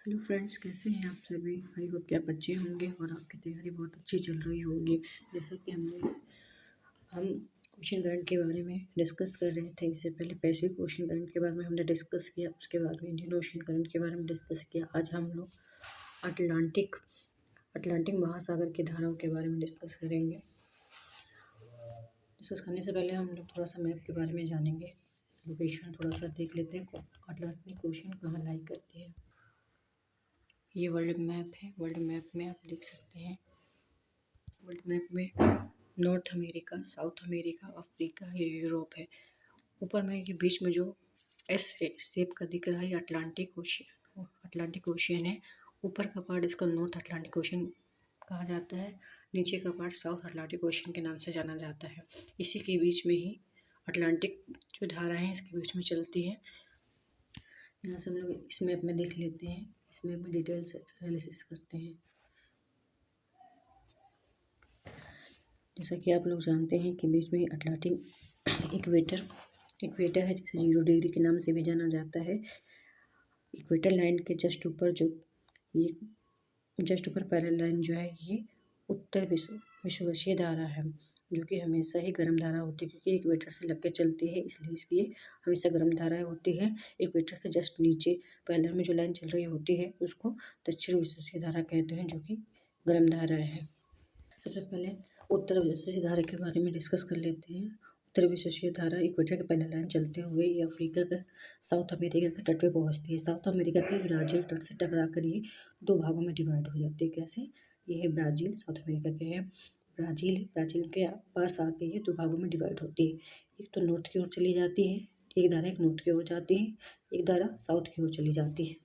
Hello friends, कैसे हैं आप सभी। आई होप कि आप अच्छे होंगे और आपकी तैयारी बहुत अच्छी चल रही होगी। जैसा कि हम क्वेश्चन करंट के बारे में डिस्कस कर रहे थे। इससे पहले पैसिव क्वेश्चन करंट के बारे में हमने डिस्कस किया, उसके बाद में इंडियन ओशन करंट के बारे में डिस्कस किया। आज हम लोग अटलांटिक महासागर की धाराओं के बारे में डिस्कस करेंगे। डिस्कस करने से पहले हम लोग थोड़ा सा मैप के बारे में जानेंगे। लोकेशन थोड़ा सा देख लेते हैं, अटलांटिक ओशन कहाँ लाई करती है। ये वर्ल्ड मैप है। वर्ल्ड मैप में आप देख सकते हैं, वर्ल्ड मैप में north America, south America, Africa, ये यूरोप है। ऊपर में ये बीच में जो एस शेप का दिख रहा है, अटलांटिक ओशियन है। ऊपर का पार्ट इसका नॉर्थ अटलांटिक ओशन कहा जाता है, नीचे का पार्ट साउथ अटलांटिक ओशन के नाम से जाना जाता है। इसी के बीच में ही अटलांटिक जो धारा है इसके बीच में चलती है। यहाँ से हम लोग इस मैप में देख लेते हैं, इस मैप में डिटेल्स एनालिसिस करते हैं। जैसा कि आप लोग जानते हैं कि बीच में अटलांटिक इक्वेटर है, जिसे 0 डिग्री के नाम से भी जाना जाता है। इक्वेटर लाइन के जस्ट ऊपर पैरेलल लाइन जो है, ये उत्तर विषुवतीय धारा है, जो कि हमेशा ही गर्म धारा होती है, क्योंकि इक्वेटर से लग के चलती है, इसलिए इसकी हमेशा गर्म धाराएं होती है। इक्वेटर के जस्ट नीचे पैरेलल में जो लाइन चल रही होती है उसको दक्षिण विषुवतीय धारा कहते हैं, जो कि गर्म धाराएं है। सबसे पहले उत्तर विषुवतीय धारा के बारे में डिस्कस कर लेते हैं। उत्तर विषुवतीय धारा इक्वेटर के पैरेलल लाइन चलते हुए ये अफ्रीका का साउथ अमेरिका के तट पे पहुंचती है। साउथ अमेरिका के ब्राज़ील तट से टकरा कर ये 2 भागों में डिवाइड हो जाती है। कैसे? ये है ब्राज़ील, साउथ अमेरिका के है ब्राज़ील के पास आके ये 2 भागों में डिवाइड होती है। एक तो नॉर्थ की ओर चली जाती है, एक धारा एक नॉर्थ की ओर जाती है, एक धारा साउथ की ओर चली जाती है।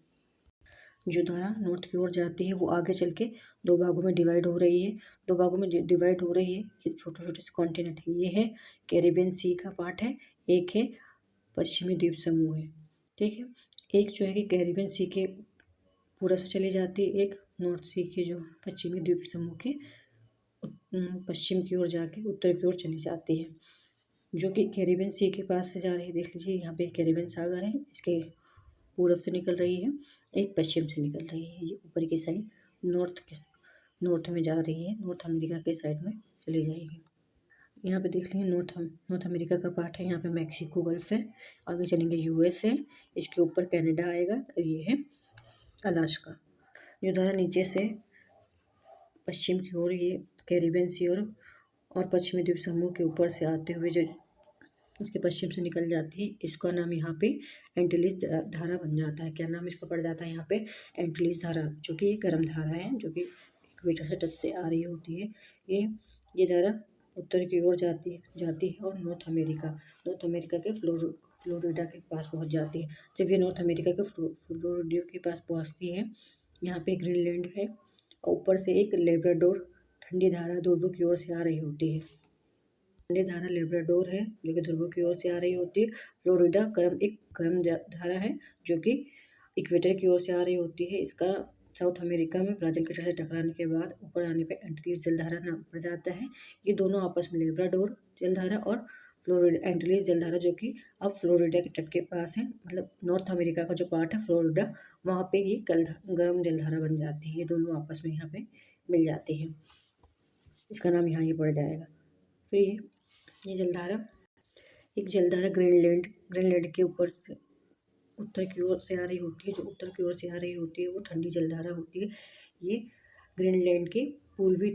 जो धारा नॉर्थ की ओर जाती है वो आगे चल के 2 भागों में डिवाइड हो रही है। 2 भागों में डिवाइड हो रही है। ये छोटे छोटे से कॉन्टिनेंट है। ये है कैरिबियन सी का पार्ट है, एक है पश्चिमी द्वीप समूह है। ठीक है, एक जो है कि कैरिबियन सी के पूरा से चली जाती है, एक नॉर्थ सी के जो पश्चिमी द्वीप समूह के पश्चिम की ओर जाके उत्तर की ओर चली जाती है, जो कि कैरिबियन सी के पास से जा रही है। देख लीजिए, यहाँ पे कैरिबियन सागर है, इसके पूरब से निकल रही है, एक पश्चिम से निकल रही है। ये ऊपर की साइड नॉर्थ में जा रही है, नॉर्थ अमेरिका के साइड में चली जाएगी। यहाँ पे देख लीजिए, नॉर्थ अमेरिका का पार्ट है। यहाँ पे मैक्सिको गल्फ है, आगे चलेंगे यूएस है, इसके ऊपर कनाडा आएगा, ये है अलास्का। जो धारा नीचे से पश्चिम की ओर, ये कैरिबियन सी और पश्चिमी द्वीप समूह के ऊपर से आते हुए जो इसके पश्चिम से निकल जाती है, इसका नाम यहाँ पे एंटीलीज धारा बन जाता है। क्या नाम इसका पड़ जाता है यहाँ पे? एंटीलीज धारा, जो कि गर्म धारा है, जो कि इक्वेटर से टच से आ रही होती है। ये धारा उत्तर की ओर जाती है और नॉर्थ अमेरिका के फ्लोरिडा के पास पहुँच जाती है। जब ये नॉर्थ अमेरिका के फ्लोरिडा के पास पहुँचती है, यहाँ पे ग्रीनलैंड है और ऊपर से एक लेब्राडोर ठंडी धारा ध्रुव की ओर से आ रही होती है। ठंडी धारा लेब्राडोर है, जो कि ध्रुव की ओर से आ रही होती है। फ्लोरिडा एक गर्म धारा है, जो कि इक्वेटर की ओर से आ रही होती है। इसका साउथ अमेरिका में ब्राज़ील के तट से टकराने के बाद ऊपर आने पे एंटीलीज जलधारा नाम पड़ जाता है। ये दोनों आपस में लेब्राडोर जलधारा और फ्लोरिडा एंटीलीज जलधारा, जो कि अब फ्लोरिडा के तट के पास है, मतलब नॉर्थ अमेरिका का जो पार्ट है फ्लोरिडा, वहाँ पे ये गर्म जलधारा बन जाती है। ये दोनों आपस में यहाँ पे मिल जाती है, इसका नाम यहाँ ये पड़ जाएगा। फिर ये जलधारा ग्रीनलैंड के ऊपर से उत्तर की ओर से आ रही होती है। जो उत्तर की ओर से आ रही होती है वो ठंडी जलधारा होती है। ये ग्रीनलैंड के पूर्वी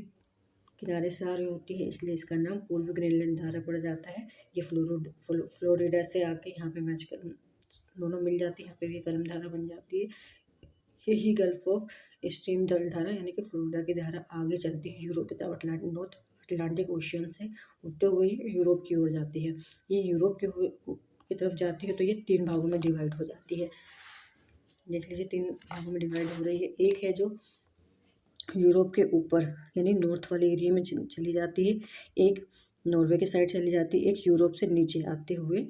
किनारे से आ रही होती है, इसलिए इसका नाम पूर्वी ग्रीनलैंड धारा पड़ जाता है। ये फ्लोरिडा से आके यहाँ पे दोनों मिल जाती है, यहाँ पे भी गर्म धारा बन जाती है। यही गल्फ ऑफ स्ट्रीम जलधारा, यानी कि फ्लोरिडा की धारा आगे चलती है यूरोप की तरफ, नॉर्थ अटलांटिक ओशियन से होते हुए यूरोप की ओर जाती है। ये यूरोप की तरफ जाती है तो ये 3 भागों में डिवाइड हो जाती है। देख लीजिए, 3 भागों में डिवाइड हो रही है। एक है जो यूरोप के ऊपर यानी नॉर्थ वाले एरिया में चली जाती है, एक नॉर्वे के साइड चली जाती है, एक यूरोप से नीचे आते हुए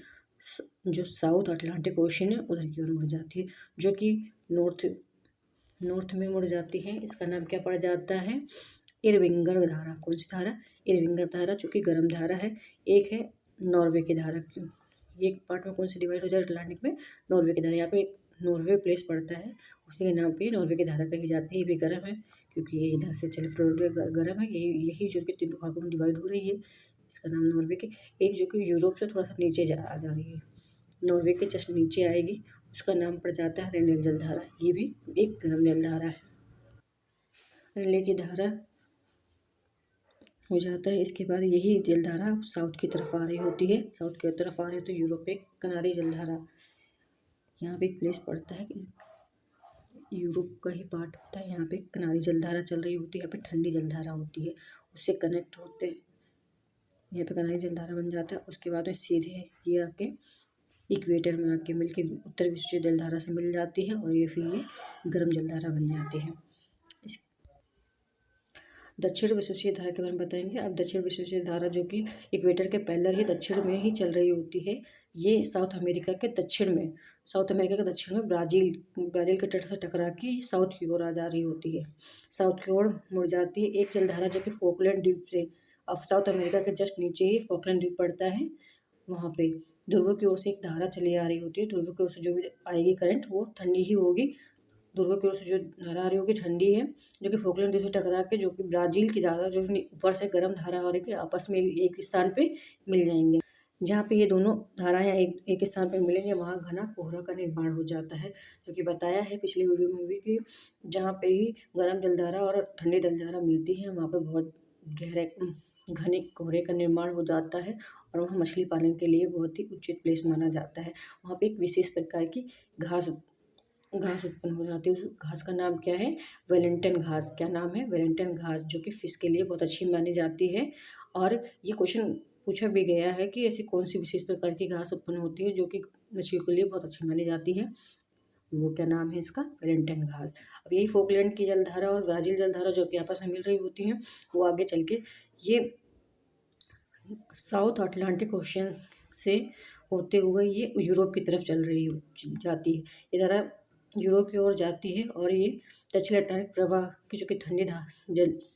जो साउथ अटलांटिक ओशन है उधर की ओर मुड़ जाती है, जो कि नॉर्थ में मुड़ जाती है। इसका नाम क्या पड़ जाता है? इरविंगर धारा। कौन सी धारा? इरविंगर धारा, जो कि गर्म धारा है। एक है नॉर्वे की धारा। एक पार्ट में कौन सी डिवाइड हो जाए अटलांटिक में? नॉर्वे की धारा। यहाँ पे नॉर्वे प्लेस पड़ता है, उसी के नाम पे नॉर्वे की धारा कही जाती है। ये भी गर्म है क्योंकि ये इधर से चले फ्लोरिडा गर्म है, यही जो कि 3 भागों में डिवाइड हो रही है। इसका नाम नॉर्वे की, एक जो कि यूरोप से थोड़ा सा नीचे आ जा रही है, नॉर्वे के जस्ट नीचे आएगी, उसका नाम पड़ जाता है रेनेल जलधारा। ये भी एक गर्म जलधारा है। रेले की धारा हो जाता है, इसके बाद यही जलधारा साउथ की तरफ आ रही होती है, साउथ की तरफ आ रही होती है यूरोप पे कनारी जलधारा। यहाँ पे एक प्लेस पड़ता है, यूरोप का ही पार्ट होता है, यहाँ पे कनारी जलधारा चल रही होती है, यहाँ पे ठंडी जलधारा होती है, उससे कनेक्ट होते हैं, यहाँ पे कनारी जलधारा बन जाता है। उसके बाद में सीधे ये आके इक्वेटर में आके मिलके उत्तर विश्व जलधारा से मिल जाती है और ये फिर ये गर्म जलधारा बन जाती है। दक्षिण विश्वशीय धारा के बारे में बताएंगे। अब दक्षिण विश्वशीय धारा जो कि इक्वेटर के पैरेलल ही दक्षिण में ही चल रही होती है, ये साउथ अमेरिका के दक्षिण में, साउथ अमेरिका के दक्षिण में ब्राज़ील के तट से टकरा के साउथ की ओर आ जा रही होती है, साउथ की ओर मुड़ जाती है। एक जलधारा जो कि फॉकलैंड द्वीप से, अब साउथ अमेरिका के जस्ट नीचे ही फॉकलैंड द्वीप पड़ता है, वहाँ पे ध्रुव की ओर से एक धारा चली आ रही होती है, ध्रुव की ओर से जो भी आएगी करंट वो ठंडी ही होगी, ध्रुव की ओर से जो धारा आ रही होगी ठंडी है, जो कि फॉकलैंड द्वीप से टकरा के जो कि ब्राज़ील की धारा जो ऊपर से गर्म धारा आ रही है आपस में एक स्थान पे मिल जाएंगे। जहाँ पे ये दोनों धाराएं एक स्थान पे मिलेंगे वहाँ घना कोहरा का निर्माण हो जाता है, जो कि बताया है पिछले वीडियो में भी कि जहाँ पे ही गर्म जलधारा और ठंडी जलधारा मिलती है वहाँ पे बहुत गहरे घने कोहरे का निर्माण हो जाता है और वहाँ मछली पालन के लिए बहुत ही उचित प्लेस माना जाता है। वहाँ पे एक विशेष प्रकार की घास उत्पन्न हो जाती है, उस घास का नाम क्या है, वेलेंटाइन घास। क्या नाम है, वेलेंटाइन घास, जो कि फिश के लिए बहुत अच्छी मानी जाती है। और ये क्वेश्चन पूछा भी गया है कि ऐसी कौन सी विशेष प्रकार की घास उत्पन्न होती है जो कि मछलियों के लिए बहुत अच्छी मानी जाती है, वो क्या नाम है इसका, वेलेंटाइन घास। अब यही फोकलैंड की जलधारा और ब्राज़ील जलधारा जो कि आपस में मिल रही होती हैं, वो आगे चल के ये साउथ अटलांटिक ओशियन से होते हुए ये यूरोप की तरफ चल रही जाती है। ये धारा यूरोप की ओर जाती है और ये दक्षिण अटलांटिक प्रवाह की जो कि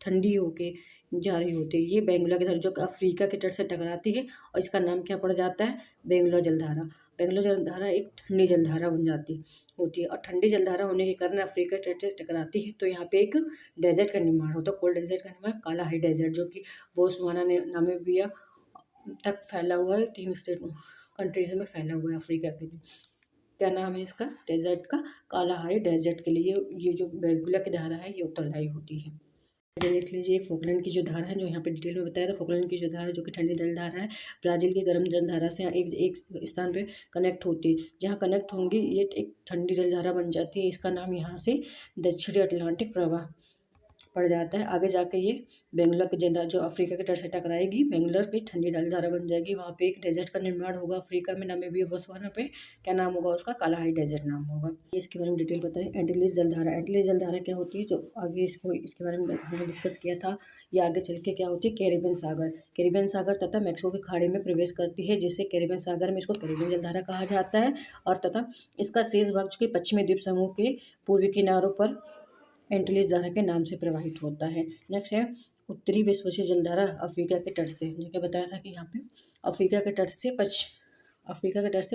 ठंडी होके जा रही होती है। ये बेंगुला की धारा जो कि अफ्रीका के तट से टकराती है और इसका नाम क्या पड़ जाता है, बेंगुला जलधारा। बेंगुला जलधारा एक ठंडी जलधारा बन जाती होती है और ठंडी जलधारा होने के कारण अफ्रीका तट से टकराती है तो यहाँ पे एक डेजर्ट का निर्माण होता है, कोल्ड डेजर्ट का निर्माण, कालाहारी डेजर्ट, जो कि बोत्सवाना ने नामीबिया तक फैला हुआ है, 3 स्टेट कंट्रीज में फैला हुआ है अफ्रीका के लिए। क्या नाम है इसका, डेजर्ट का, कालाहारी डेजर्ट के लिए ये जो बेंगुला की धारा है ये उत्तरदायी होती है। ये देख लीजिए फोकलैंड की जो धारा है जो यहाँ पे डिटेल में बताया था, फोकलैंड की जो धारा है जो कि ठंडी जल धारा है, ब्राज़ील की गर्म जल धारा से एक स्थान पे कनेक्ट होती है, जहाँ कनेक्ट होंगी ये एक ठंडी जल धारा बन जाती है। इसका नाम यहाँ से दक्षिणी अटलांटिक प्रवाह पड़ जाता है। आगे जाके ये बेंगुला की जलधारा जो अफ्रीका के तट से टकराएगी, बेंगुलर की ठंडी जलधारा बन जाएगी, वहाँ पे एक डेजर्ट का निर्माण होगा अफ्रीका में, नामीबिया बोत्सवाना पे। क्या नाम होगा उसका, कालाहारी डेजर्ट नाम होगा। इसके बारे में डिटेल बताएं। एंटीलिस जलधारा, एंटीलिस जलधारा क्या होती है, जो आगे इसके बारे में हमने डिस्कस किया था, ये आगे चल के क्या होती है, कैरिबियन सागर, कैरिबियन सागर तथा मैक्सिको की खाड़ी में प्रवेश करती है, जिससे कैरिबियन सागर में इसको कैरिबियन जलधारा कहा जाता है। और तथा इसका शेष भाग जो कि पश्चिमी द्वीप समूह के पूर्वी किनारों पर एंटीलिस धारा के नाम से प्रवाहित होता है। नेक्स्ट है उत्तरी विश्वशीय जलधारा, अफ्रीका के तट से, जो क्या बताया था कि यहाँ पे अफ्रीका के तट से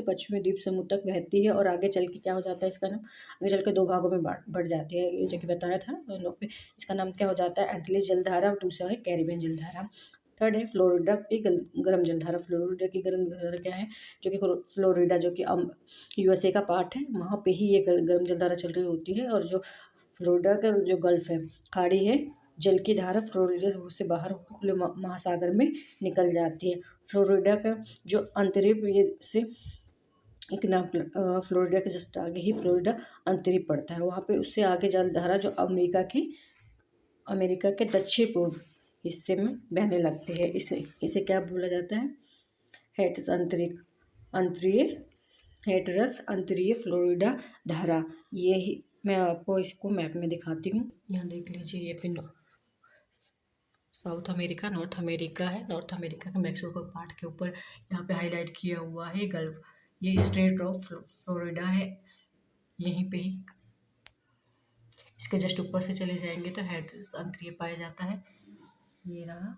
पश्चिमी द्वीप समूह तक बहती है और आगे चल के क्या हो जाता है, इसका नाम आगे चल के 2 भागों में बढ़ जाती है, ये जो कि बताया था लोग पे। इसका नाम क्या हो जाता है, एंटीलिस जलधारा, और दूसरा है कैरिबियन जलधारा। थर्ड है फ्लोरिडा की गर्म जलधारा। फ्लोरिडा की गर्म जलधारा क्या है, जो कि फ्लोरिडा जो कि यूएसए का पार्ट है, वहाँ पे ही ये गर्म जलधारा चल रही होती है। और जो फ्लोरिडा का जो गल्फ है, खाड़ी है, जल की धारा फ्लोरिडा से बाहर खुले महासागर में निकल जाती है। फ्लोरिडा का जो अंतरिप ये से एक नाम फ्लोरिडा के जस्ट आगे ही फ्लोरिडा अंतरिप पड़ता है, वहाँ पे उससे आगे जलधारा जो अमेरिका के दक्षिण पूर्व हिस्से में बहने लगती है। इसे क्या बोला जाता है, हेटस अंतरीय हेटरस अंतरीय फ्लोरिडा धारा। यही मैं आपको इसको मैप में दिखाती हूँ, यहाँ देख लीजिए। ये फिर साउथ अमेरिका, नॉर्थ अमेरिका है, नॉर्थ अमेरिका के मैक्सिको पार्ट के ऊपर यहाँ पे हाईलाइट किया हुआ है गल्फ, ये स्ट्रेट ऑफ फ्लोरिडा है, यहीं पे ही इसके जस्ट ऊपर से चले जाएंगे तो हेटरस अंतरीय पाया जाता है। ये रहा,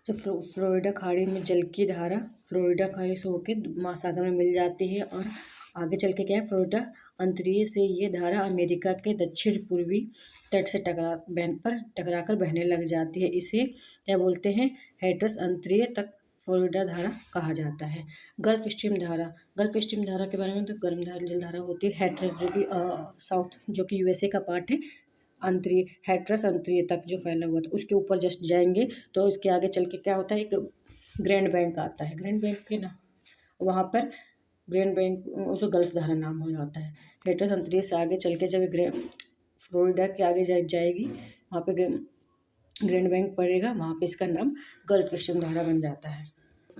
जो फ्लोरिडा खाड़ी में जल की धारा फ्लोरिडा खाड़ी से होकर महासागर में मिल जाती है और आगे चल के क्या है, फ्लोरिडा अंतरीय से ये धारा अमेरिका के दक्षिण पूर्वी तट से टकराकर बहने लग जाती है। इसे क्या बोलते हैं, हैट्रस अंतरीय तक फ्लोरिडा धारा कहा जाता है। गल्फ स्ट्रीम धारा के बारे में, तो गर्म जल धारा होती है हैट्रस, जो कि साउथ जो कि यूएसए का पार्ट है। अंतरीय हैट्रस अंतरीय तक जो फैला हुआ था उसके ऊपर जस्ट जाएंगे तो उसके आगे चल के क्या होता है, एक ग्रैंड बैंक आता है। ग्रैंड बैंक के ना वहाँ पर ग्रैंड बैंक उसको गल्फ धारा नाम हो जाता है। हैट्रस अंतरीय से आगे चल के जब फ्लोरिडा के आगे जाएगी वहाँ पे ग्रैंड बैंक पड़ेगा, वहाँ पे इसका नाम गल्फ स्ट्रीम धारा बन जाता है।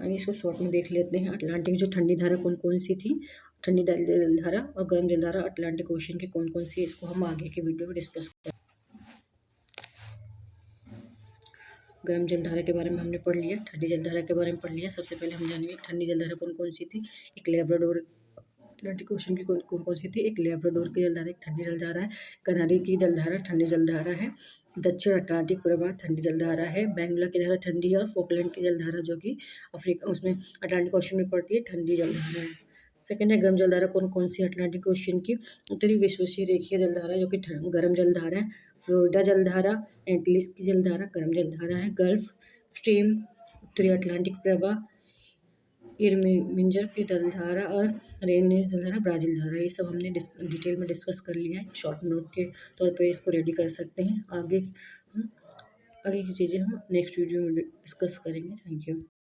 इसको शॉर्ट में देख लेते हैं। अटलांटिक जो ठंडी धारा कौन कौन सी थी, ठंडी जल धारा और गर्म जल धारा अटलांटिक ओशन की कौन कौन सी है, इसको हम आगे के वीडियो में डिस्कस करें। गर्म जलधारा के बारे में हमने पढ़ लिया, ठंडी जलधारा के बारे में पढ़ लिया। सबसे पहले हम जानेंगे ठंडी जलधारा कौन कौन सी थी। एक लेब्राडोर, अटलांटिक ओशन की कौन कौन सी थी, एक लेब्राडोर की जलधारा एक ठंडी जलधारा है, कनारी की जलधारा ठंडी जलधारा है, दक्षिण अटलांटिक प्रवाह ठंडी जलधारा है, बैंगलोर की धारा ठंडी है और फोकलैंड की जलधारा जो कि अफ्रीका उसमें अटलांटिक ओशन में पड़ती है ठंडी जलधारा है। सेकेंड है गर्म जलधारा कौन कौन सी अटलांटिक ओशन की, उत्तरी विश्वसीय रेखीय जलधारा जो कि गर्म जलधारा है, फ्लोरिडा जलधारा, एंटिलिस की जलधारा गर्म जलधारा है, गल्फ स्ट्रीम उत्तरी अटलांटिक प्रवाह, इरमिंजर की जलधारा और रेनेस जलधारा ब्राज़ील धारा। ये सब हमने डिटेल में डिस्कस कर लिया है। शॉर्ट नोट के तौर पे इसको रेडी कर सकते हैं। आगे की चीज़ें हम नेक्स्ट वीडियो में डिस्कस करेंगे। Thank you.